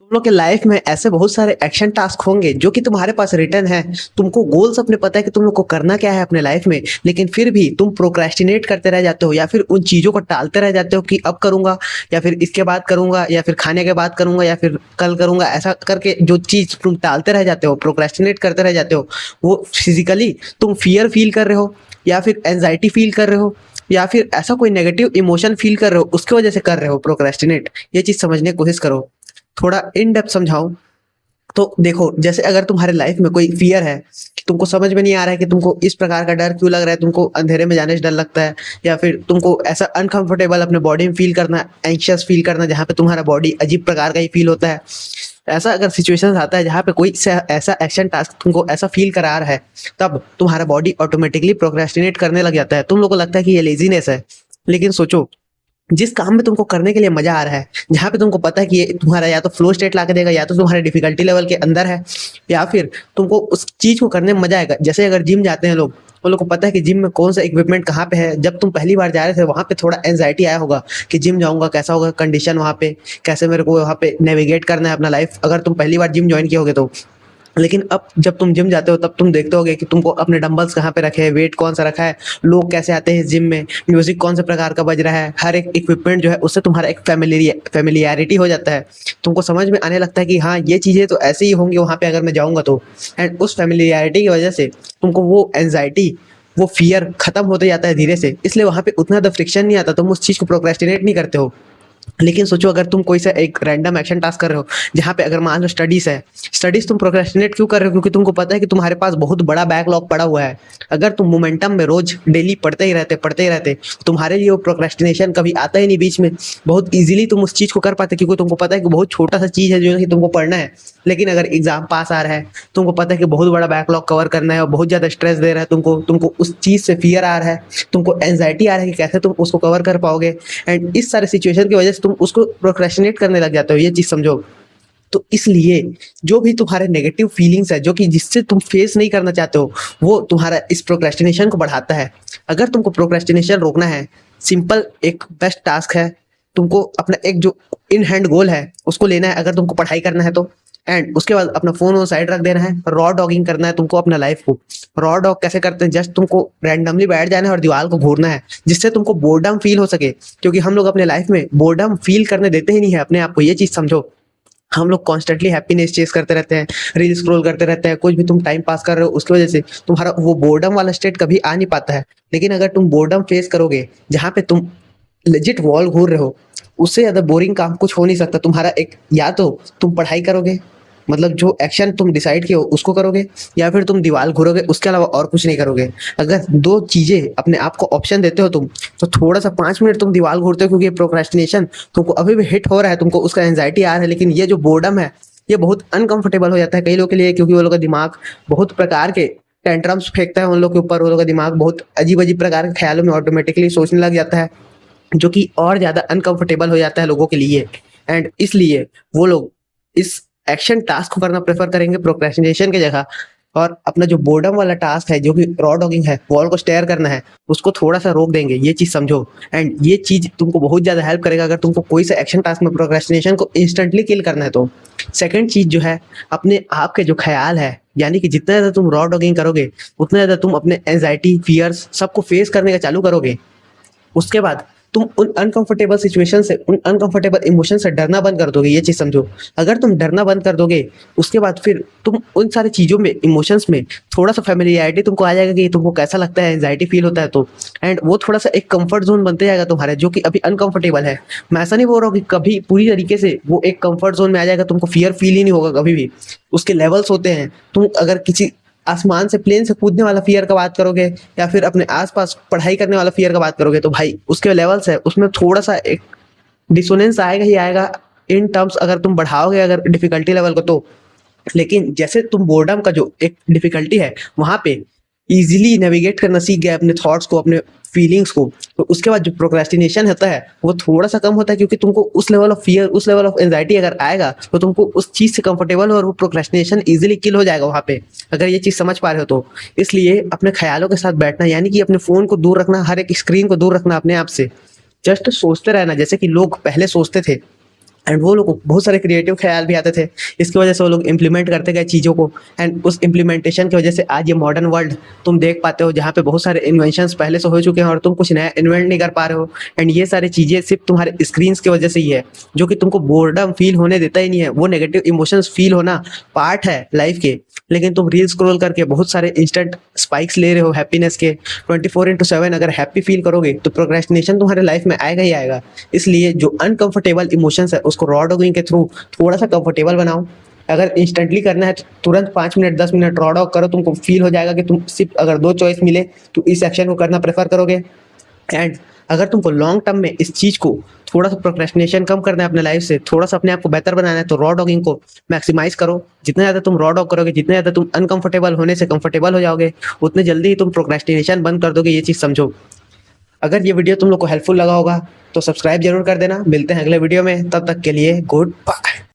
तुम लोग के लाइफ में ऐसे बहुत सारे एक्शन टास्क होंगे जो कि तुम्हारे पास रिटर्न है। तुमको गोल्स अपने पता है कि तुम लोग को करना क्या है अपने लाइफ में, लेकिन फिर भी तुम प्रोक्रेस्टिनेट करते रह जाते हो या फिर उन चीजों को टालते रह जाते हो कि अब करूंगा या फिर इसके बाद करूंगा या फिर खाने के बाद करूंगा या फिर कल करूंगा। ऐसा करके जो चीज तुम टालते रह जाते हो, प्रोक्रेस्टिनेट करते रह जाते हो, वो फिजिकली तुम फियर फील कर रहे हो या फिर एंजाइटी फील कर रहे हो या फिर ऐसा कोई नेगेटिव इमोशन फील कर रहे हो, उसकी वजह से कर रहे हो प्रोक्रेस्टिनेट। ये चीज समझने की कोशिश करो। थोड़ा इन डेप्थ समझाऊं तो देखो, जैसे अगर तुम्हारे लाइफ में कोई फियर है कि तुमको समझ में नहीं आ रहा है कि तुमको इस प्रकार का डर क्यों लग रहा है, तुमको अंधेरे में जाने से डर लगता है या फिर तुमको ऐसा अनकंफर्टेबल अपने बॉडी में फील करना, एंशियस फील करना जहाँ पे तुम्हारा बॉडी अजीब प्रकार का ही फील होता है। ऐसा अगर सिचुएशन आता है जहाँ पे कोई ऐसा एक्शन टास्क तुमको ऐसा फील करा रहा है, तब तुम्हारा बॉडी ऑटोमेटिकली प्रोक्रेस्टिनेट करने लग जाता है। तुम लोग को लगता है कि ये लेजीनेस है, लेकिन सोचो, जिस काम में तुमको करने के लिए मजा आ रहा है, जहाँ पे तुमको पता है कि ये तुम्हारा या तो फ्लो स्टेट ला के देगा या तो तुम्हारे डिफिकल्टी लेवल के अंदर है, या फिर तुमको उस चीज को करने में मजा आएगा। जैसे अगर जिम जाते हैं लोग, उन लोग को पता है कि जिम में कौन सा इक्विपमेंट कहाँ पे है। जब तुम पहली बार जा रहे थे वहां पे थोड़ा एंजाइटी आया होगा कि जिम जाऊंगा कैसा होगा, कंडीशन वहां पे कैसे, मेरे को वहां पे नेविगेट करना है अपना लाइफ, अगर तुम पहली बार जिम ज्वाइन किए होगे तो। लेकिन अब जब तुम जिम जाते हो तब तुम देखते होगे कि तुमको अपने डंबल्स कहाँ पे रखे हैं, वेट कौन सा रखा है, लोग कैसे आते हैं जिम में, म्यूजिक कौन से प्रकार का बज रहा है, हर एक इक्विपमेंट जो है उससे तुम्हारा एक फेमिलियरिटी हो जाता है। तुमको समझ में आने लगता है कि हाँ, ये चीज़ें तो ऐसे ही होंगी वहाँ पे अगर मैं जाऊँगा तो। एंड उस फेमिलियरिटी की वजह से तुमको वो एंजाइटी, वो फियर खत्म होते जाता है धीरे से, इसलिए वहाँ पे उतना ज़्यादा फ्रिक्शन नहीं आता, तुम उस चीज़ को प्रोक्रेस्टिनेट नहीं करते हो। लेकिन सोचो, अगर तुम कोई सा एक रैंडम एक्शन टास्क कर रहे हो जहाँ पे अगर मान लो स्टडीज है, स्टडीज तुम प्रोक्रेस्टिनेट क्यों कर रहे हो? क्योंकि तुमको पता है कि तुम्हारे पास बहुत बड़ा बैकलॉग पड़ा हुआ है। अगर तुम मोमेंटम में रोज डेली पढ़ते ही रहते तुम्हारे लिए वो प्रोक्रेस्टिनेशन कभी आता ही नहीं बीच में। बहुत इजीली तुम उस चीज को कर पाते, क्योंकि तुमको पता है कि बहुत छोटा सा चीज है जो कि तुमको पढ़ना है। लेकिन अगर एग्जाम पास आ रहा है, तुमको पता है कि बहुत बड़ा बैकलॉग कवर करना है और बहुत ज्यादा स्ट्रेस दे रहा है तुमको, तुमको उस चीज से फियर आ रहा है, तुमको एंजाइटी आ रहा है कि कैसे तुम उसको कवर कर पाओगे। एंड इस सारे सिचुएशन की वजह से तुम उसको प्रोक्रेस्टिनेट करने लग जाते हो। ये चीज समझो। तो इसलिए जो भी तुम्हारे नेगेटिव फीलिंग्स है, जो कि जिससे तुम फेस नहीं करना चाहते हो, वो तुम्हारा इस प्रोक्रेस्टिनेशन को बढ़ाता है। अगर तुमको प्रोक्रेस्टिनेशन रोकना है, सिंपल एक बेस्ट टास्क है, तुमको अपना एक जो इन हैंड गोल है उसको लेना है। अगर तुमको पढ़ाई करना है तो, एंड उसके बाद अपना फोन ऑन साइड रख देना है, रॉ डॉगिंग करना है तुमको अपना लाइफ को। रॉ डॉग कैसे करते हैं? जस्ट तुमको रैंडमली बैठ जाना है और दीवार को घूरना है, जिससे तुमको बोर्डम फील हो सके, क्योंकि हम लोग अपने लाइफ में बोर्डम फील करने देते ही नहीं है अपने आप को। ये चीज समझो। हम लोग कॉन्स्टेंटली हैप्पीनेस चेस करते रहते हैं, रील स्क्रॉल करते रहते हैं, कुछ भी तुम टाइम पास कर रहे हो, उसकी वजह से तुम्हारा वो बोर्डम वाला स्टेट कभी आ नहीं पाता है। लेकिन अगर तुम बोर्डम फेस करोगे जहाँ पे तुम लेजिट वॉल घूर रहे हो, उससे ज्यादा बोरिंग काम कुछ हो नहीं सकता तुम्हारा। एक, या तो तुम पढ़ाई करोगे, मतलब जो एक्शन तुम डिसाइड किए हो उसको करोगे, या फिर तुम दीवार घूरोगे, उसके अलावा और कुछ नहीं करोगे। अगर दो चीजें अपने आप को ऑप्शन देते हो तुम, तो थोड़ा सा 5 मिनट तुम दीवार घूरते हो, क्योंकि प्रोक्रेस्टिनेशन तुमको अभी भी हिट हो रहा है, तुमको उसका एंजाइटी आ रहा है। लेकिन ये जो बोर्डम है, ये बहुत अनकंफर्टेबल हो जाता है कई लोगों के लिए, क्योंकि वो लोग का दिमाग बहुत प्रकार के टेंट्रम्स फेंकता है उन लोग के ऊपर। वो लोग का दिमाग बहुत अजीब अजीब प्रकार के ख्यालों में ऑटोमेटिकली सोचने लग जाता है, जो कि और ज्यादा अनकंफर्टेबल हो जाता है लोगों के लिए। एंड इसलिए वो लोग इस एक्शन टास्क को करना प्रेफर करेंगे प्रोक्रेस्टिनेशन की जगह, और अपना जो बोर्डम वाला टास्क है, जो कि रॉ डॉगिंग है, वॉल को स्टेयर करना है, उसको थोड़ा सा रोक देंगे। ये चीज समझो। एंड ये चीज तुमको बहुत ज्यादा हेल्प करेगा अगर तुमको कोई सा एक्शन टास्क में प्रोक्रेस्टिनेशन को इंस्टेंटली किल करना है तो। सेकंड चीज जो है, अपने आप के जो ख्याल है, यानी कि जितना ज्यादा तुम रॉ डॉगिंग करोगे उतना ज्यादा तुम अपने एंजाइटी, फियर्स सबको फेस करने का चालू करोगे। उसके बाद तुम उन अनकंफर्टेबल सिचुएशन से, उन अनकंफर्टेबल इमोशन से डरना बंद कर दोगे। ये चीज समझो। अगर तुम डरना बंद कर दोगे, उसके बाद फिर तुम उन सारी चीजों में, इमोशंस में थोड़ा सा फेमिलियरिटी तुमको आ जाएगा कि तुमको कैसा लगता है, एंजाइटी फील होता है तो। एंड वो थोड़ा सा एक कंफर्ट जोन बनते जाएगा तुम्हारे, जो कि अभी अनकंफर्टेबल है। मैं ऐसा नहीं बोल रहा हूँ कि कभी पूरी तरीके से वो एक कंफर्ट जोन में आ जाएगा, तुमको फियर फील ही नहीं होगा कभी भी। उसके लेवल्स होते हैं। तुम अगर किसी आसमान से, प्लेन से कूदने वाला फियर का बात करोगे, या फिर अपने आसपास पढ़ाई करने वाला फियर का बात करोगे, तो भाई उसके लेवल्स है, उसमें थोड़ा सा एक डिसोनेंस आएगा ही आएगा इन टर्म्स, अगर तुम बढ़ाओगे अगर डिफिकल्टी लेवल को तो। लेकिन जैसे तुम बोर्डम का जो एक डिफिकल्टी है वहां पे इजीली नेविगेट करना सीख गए अपने थॉट्स को, अपने फीलिंग्स को, तो उसके बाद जो प्रोक्रेस्टिनेशन होता है वो थोड़ा सा कम होता है, क्योंकि तुमको उस लेवल ऑफ फियर, उस लेवल ऑफ एंजाइटी अगर आएगा तो तुमको उस चीज से कंफर्टेबल हो और वो प्रोक्रेस्टिनेशन इजीली किल हो जाएगा वहां पे, अगर ये चीज समझ पा रहे हो तो। इसलिए अपने ख्यालों के साथ बैठना, यानी कि अपने फोन को दूर रखना, हर एक स्क्रीन को दूर रखना अपने आप से, जस्ट सोचते रहना जैसे कि लोग पहले सोचते थे। एंड वो लोग को बहुत सारे क्रिएटिव ख्याल भी आते थे। इसकी वजह से वो लोग इम्प्लीमेंट करते गए चीज़ों को, एंड उस इम्प्लीमेंटेशन की वजह से आज ये मॉडर्न वर्ल्ड तुम देख पाते हो, जहाँ पे बहुत सारे इन्वेंशंस पहले से हो चुके हैं और तुम कुछ नया इन्वेंट नहीं कर पा रहे हो। एंड ये सारी चीज़ें सिर्फ तुम्हारे स्क्रीन्स की वजह से ही है, जो कि तुमको बोर्डम फील होने देता ही नहीं है। वो नेगेटिव इमोशंस फील होना पार्ट है लाइफ के, लेकिन तुम रील स्क्रॉल करके बहुत सारे इंस्टेंट स्पाइक्स ले रहे हो हैप्पीनेस के। 24/7 अगर हैप्पी फील करोगे तो प्रोक्रेस्टिनेशन तुम्हारे लाइफ में आएगा ही आएगा। इसलिए जो अनकंफर्टेबल इमोशंस है उसको रॉ डॉगिंग के थ्रू थोड़ा सा कंफर्टेबल बनाओ। अगर इंस्टेंटली करना है तो तुरंत 5 मिनट 10 मिनट रॉ डॉग करो, तुमको फील हो जाएगा कि तुम सिर्फ अगर दो चॉइस मिले तो इस एक्शन को करना प्रेफर करोगे। एंड अगर तुमको लॉन्ग टर्म में इस चीज़ को थोड़ा सा प्रोक्रेस्टिनेशन कम करना है अपने लाइफ से, थोड़ा सा अपने आप को बेहतर बनाना है, तो रॉ डॉगिंग को मैक्सिमाइज करो। जितना ज़्यादा तुम रॉ डॉग करोगे, जितना ज़्यादा तुम अनकंफर्टेबल होने से कंफर्टेबल हो जाओगे, उतने जल्दी ही तुम प्रोक्रेस्टिनेशन बंद कर दोगे। ये चीज़ समझो। अगर ये वीडियो तुम लोग को हेल्पफुल लगा होगा तो सब्सक्राइब जरूर कर देना। मिलते हैं अगले वीडियो में, तब तक के लिए गुड बाय।